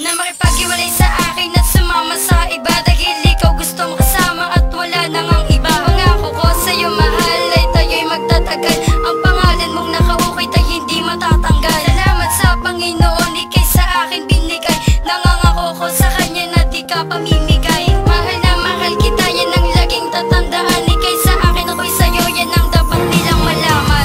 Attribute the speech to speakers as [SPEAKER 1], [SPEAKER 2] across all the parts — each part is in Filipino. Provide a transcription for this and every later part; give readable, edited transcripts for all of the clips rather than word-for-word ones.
[SPEAKER 1] Na makipag-iwalay sa akin at sumama sa iba, dahil ikaw gusto mo kasama at wala nang ang iba. Pangako ko sa'yo mahal ay tayo'y magtatagal. Ang pangalan mong nakaukit ay hindi matatanggal. Salamat sa Panginoon, ika'y sa akin binigay. Nangangako ko sa Kanya na di ka pamimigay. Mahal na mahal kita, yan ang laging tatandaan. Ika'y sa akin, ako'y sa'yo, yan ang dapat nilang malaman.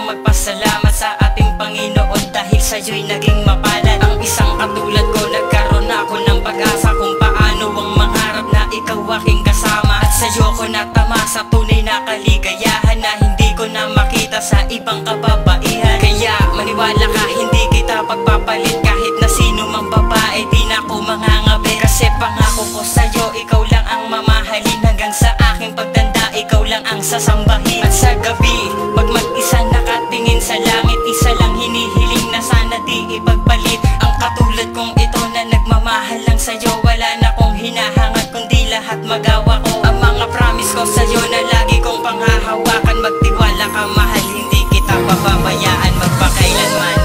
[SPEAKER 2] Magpasalamat sa ating Panginoon dahil sa'yo'y naging mapalad. Ang isang katulad ko, nagkaroon ako ng pag-asa kung paano ang mangarap na ikaw aking kasama. At sa'yo ko natama sa tunay na kaligayahan na hindi ko na makita sa ibang kababaihan. Kaya maniwala ka, hindi kita pagpapalit kahit na sino mang babae, di na ko mangangabi. Kasi pangako ko sa'yo, ikaw lang ang mamahalin. Hanggang sa aking pagtanda, ikaw lang ang sasambahin. At sa gabi, pag mag-isa nakatingin sa langit, isa lang hinihiling na sana di ipagpalit. Ang katulad kong ito na nagmamahal lang sa'yo, wala na kong hinahangat kundi lahat magawa ko. Ang mga promise ko sa'yo na lagi kong panghahawakan. Magtiwala ka mahal, hindi kita pababayaan magpakailanman.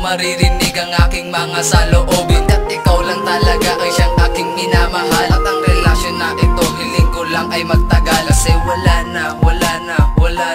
[SPEAKER 3] maririnig ang aking mga saloobin. At ikaw lang talaga ang siyang aking minamahal. At ang relasyon na ito hiling ko lang ay magtagal. Kasi wala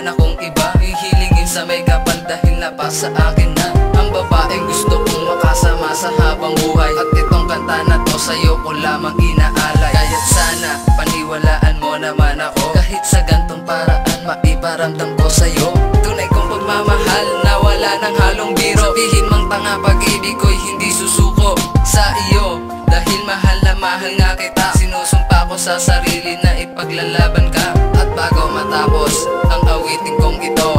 [SPEAKER 3] na kung iba hihilingin sa may kapal dahil napasa akin na ang babaeng gusto kong makasama sa habang buhay. At itong kanta na to sa'yo ko lamang inaalay. Kaya't sana paniwalaan mo naman ako, kahit sa gantong paraan maiparamdam ko sa'yo tunay kong pagmamahal na wala ng halong biro. Sabihin mang tanga, pag-ibig ko'y hindi susuko sa iyo dahil mahal na mahal nga kita. Sinusumpa ko sa sarili na ipaglalaban ka. At bago matapos ang awitin kong ito,